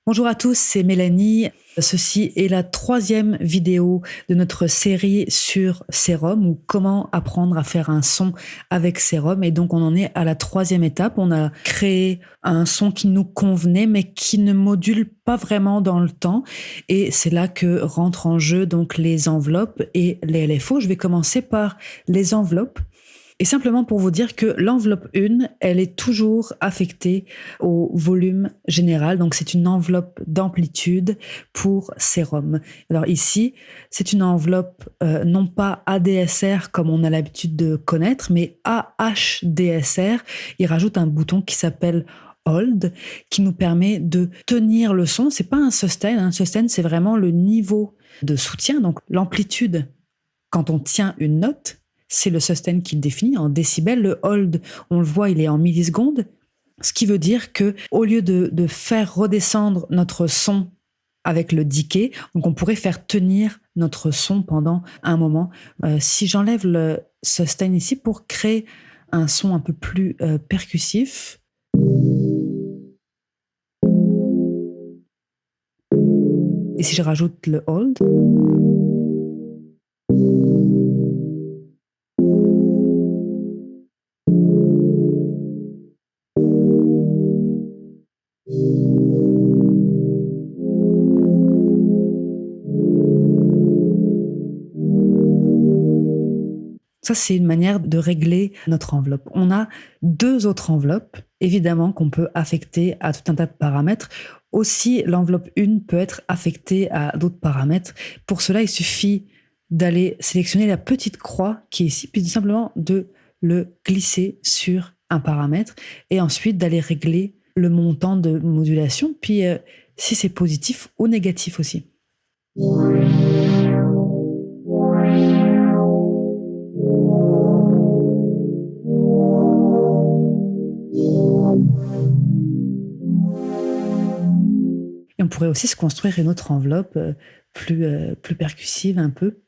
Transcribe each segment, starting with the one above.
Bonjour à tous, c'est Mélanie. Ceci est la troisième vidéo de notre série sur Serum ou comment apprendre à faire un son avec Serum. Et donc on en est à la troisième étape. On a créé un son qui nous convenait mais qui ne module pas vraiment dans le temps. Et c'est là que rentrent en jeu donc les enveloppes et les LFO. Je vais commencer par les enveloppes. Et simplement pour vous dire que l'enveloppe 1, elle est toujours affectée au volume général. Donc, c'est une enveloppe d'amplitude pour Serum. Alors ici, c'est une enveloppe non pas ADSR comme on a l'habitude de connaître, mais AHDSR. Il rajoute un bouton qui s'appelle Hold, qui nous permet de tenir le son. C'est pas un sustain. Un sustain, c'est vraiment le niveau de soutien, donc l'amplitude quand on tient une note. C'est le sustain qui le définit en décibels. Le hold, on le voit, il est en millisecondes. Ce qui veut dire que au lieu de faire redescendre notre son avec le decay, donc on pourrait faire tenir notre son pendant un moment. Si j'enlève le sustain ici pour créer un son un peu plus percussif. Et si je rajoute le hold. Ça, c'est une manière de régler notre enveloppe. On a deux autres enveloppes, évidemment, qu'on peut affecter à tout un tas de paramètres. Aussi, l'enveloppe 1 peut être affectée à d'autres paramètres. Pour cela, il suffit d'aller sélectionner la petite croix qui est ici, puis simplement de le glisser sur un paramètre et ensuite d'aller régler le montant de modulation, puis si c'est positif ou négatif aussi. Et on pourrait aussi se construire une autre enveloppe plus percussive un peu.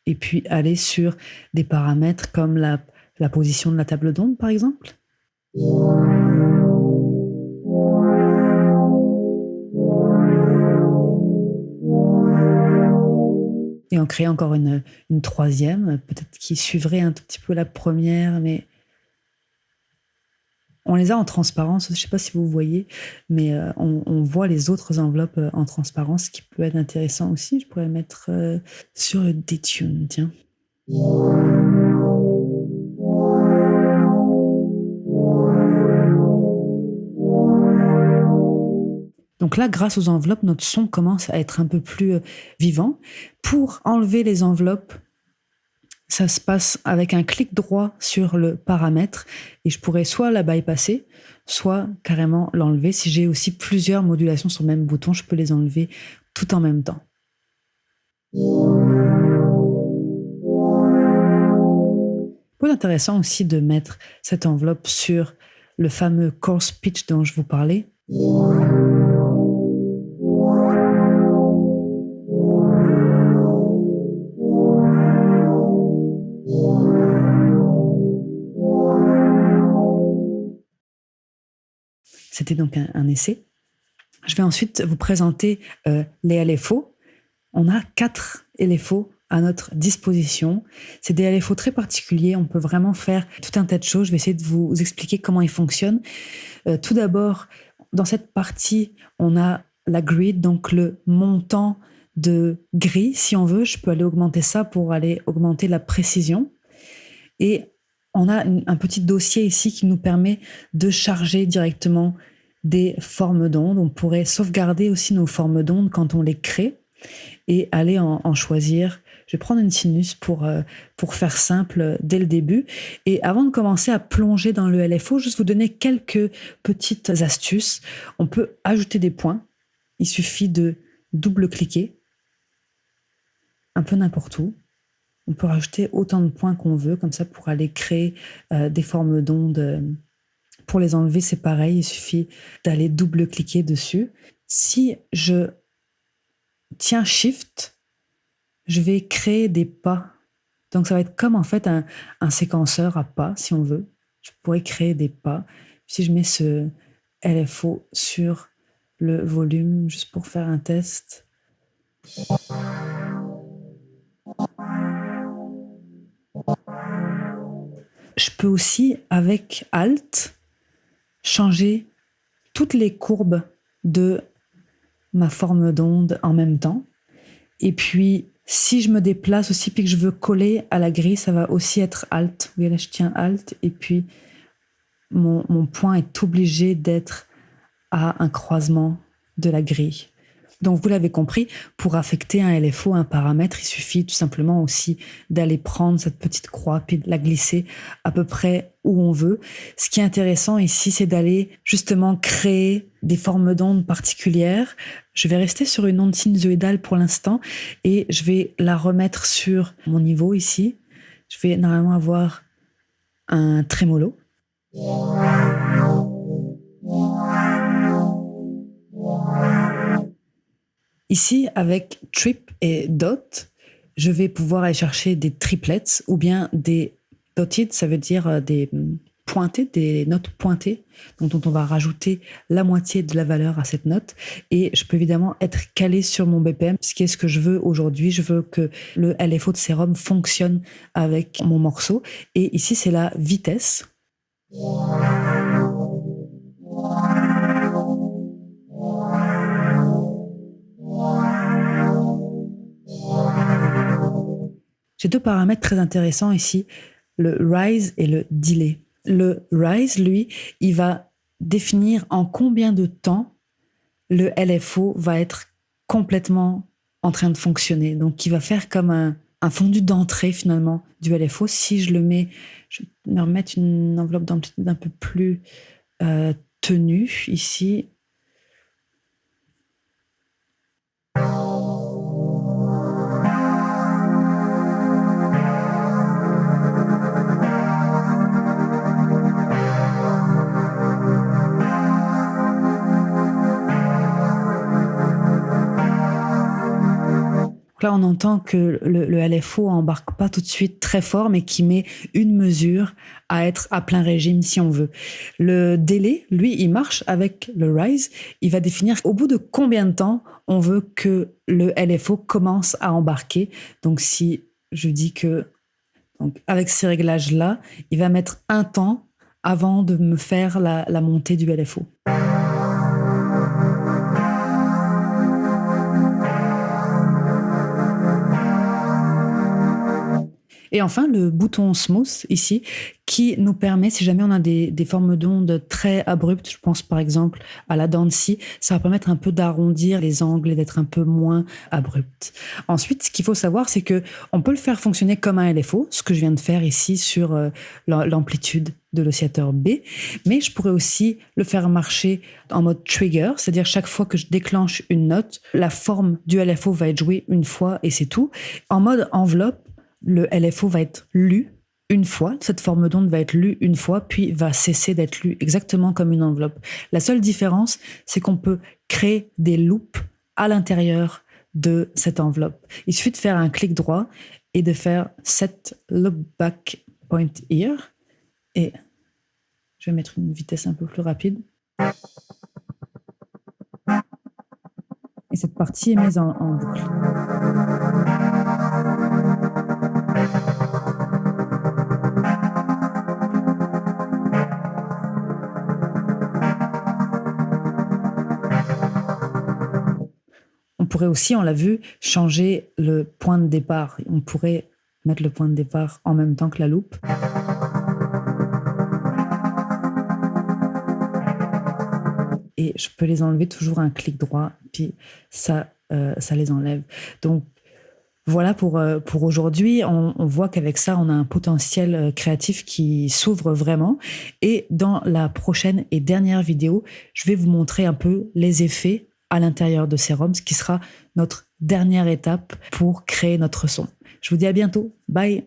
Et puis aller sur des paramètres comme la position de la table d'onde, par exemple. Et en créer encore une troisième, peut-être qui suivrait un tout petit peu la première, mais on les a en transparence. Je ne sais pas si vous voyez, mais on voit les autres enveloppes en transparence, ce qui peut être intéressant aussi. Je pourrais le mettre sur le detune, tiens. Donc là, grâce aux enveloppes, notre son commence à être un peu plus vivant. Pour enlever les enveloppes, ça se passe avec un clic droit sur le paramètre et je pourrais soit la bypasser, soit carrément l'enlever. Si j'ai aussi plusieurs modulations sur le même bouton, je peux les enlever tout en même temps. Il peut être intéressant aussi de mettre cette enveloppe sur le fameux coarse pitch dont je vous parlais. C'était donc un essai. Je vais ensuite vous présenter les LFO. On a 4 LFO à notre disposition. C'est des LFO très particuliers. On peut vraiment faire tout un tas de choses. Je vais essayer de vous expliquer comment ils fonctionnent. Tout d'abord, dans cette partie, on a la grid, donc le montant de gris. Si on veut, je peux aller augmenter ça pour aller augmenter la précision. Et on a un petit dossier ici qui nous permet de charger directement des formes d'ondes. On pourrait sauvegarder aussi nos formes d'ondes quand on les crée et aller en choisir. Je vais prendre une sinus pour faire simple dès le début. Et avant de commencer à plonger dans le LFO, juste vous donner quelques petites astuces. On peut ajouter des points. Il suffit de double-cliquer un peu n'importe où. On peut rajouter autant de points qu'on veut, comme ça, pour aller créer des formes d'ondes. Pour les enlever, c'est pareil, il suffit d'aller double-cliquer dessus. Si je tiens Shift, je vais créer des pas. Donc, ça va être comme en fait un séquenceur à pas, si on veut. je pourrais créer des pas. Si je mets ce LFO sur le volume, juste pour faire un test. Je peux aussi, avec Alt, changer toutes les courbes de ma forme d'onde en même temps. Et puis, si je me déplace aussi puis que je veux coller à la grille, ça va aussi être Alt. Vous voyez là, je tiens Alt et puis mon point est obligé d'être à un croisement de la grille. Donc, vous l'avez compris, pour affecter un LFO, un paramètre, il suffit tout simplement aussi d'aller prendre cette petite croix puis de la glisser à peu près où on veut. Ce qui est intéressant ici, c'est d'aller justement créer des formes d'ondes particulières. Je vais rester sur une onde sinusoïdale pour l'instant et je vais la remettre sur mon niveau ici. Je vais normalement avoir un trémolo. Ici, avec trip et dot, je vais pouvoir aller chercher des triplets ou bien des dotted, ça veut dire des pointés, des notes pointées, dont on va rajouter la moitié de la valeur à cette note. Et je peux évidemment être calé sur mon BPM, ce qui est ce que je veux aujourd'hui. Je veux que le LFO de Serum fonctionne avec mon morceau. Et ici, c'est la vitesse. J'ai deux paramètres très intéressants ici, le rise et le delay. Le rise, lui, il va définir en combien de temps le LFO va être complètement en train de fonctionner. Donc, il va faire comme un fondu d'entrée, finalement, du LFO. Si je le mets, je vais me remettre une enveloppe d'amplitude un peu plus tenue ici. Là, on entend que le LFO embarque pas tout de suite très fort, mais qui met une mesure à être à plein régime si on veut. Le délai, lui, il marche avec le rise. Il va définir au bout de combien de temps on veut que le LFO commence à embarquer. Donc, si je dis que, donc, avec ces réglages-là, il va mettre un temps avant de me faire la montée du LFO. Et enfin, le bouton Smooth, ici, qui nous permet, si jamais on a des formes d'ondes très abruptes, je pense par exemple à la dent de scie, ça va permettre un peu d'arrondir les angles et d'être un peu moins abrupt. Ensuite, ce qu'il faut savoir, c'est que on peut le faire fonctionner comme un LFO, ce que je viens de faire ici sur l'amplitude de l'oscillateur B, mais je pourrais aussi le faire marcher en mode trigger, c'est-à-dire chaque fois que je déclenche une note, la forme du LFO va être jouée une fois et c'est tout. En mode enveloppe, le LFO va être lu une fois, cette forme d'onde va être lue une fois, puis va cesser d'être lue exactement comme une enveloppe. La seule différence, c'est qu'on peut créer des loops à l'intérieur de cette enveloppe. Il suffit de faire un clic droit et de faire Set Loop Back Point Here. Et je vais mettre une vitesse un peu plus rapide. Et cette partie est mise en boucle. On pourrait aussi, on l'a vu, changer le point de départ. On pourrait mettre le point de départ en même temps que la loupe. Et je peux les enlever toujours un clic droit, puis ça les enlève. Donc voilà pour aujourd'hui. On voit qu'avec ça, on a un potentiel créatif qui s'ouvre vraiment. Et dans la prochaine et dernière vidéo, je vais vous montrer un peu les effets à l'intérieur de Serum, ce qui sera notre dernière étape pour créer notre son. Je vous dis à bientôt. Bye!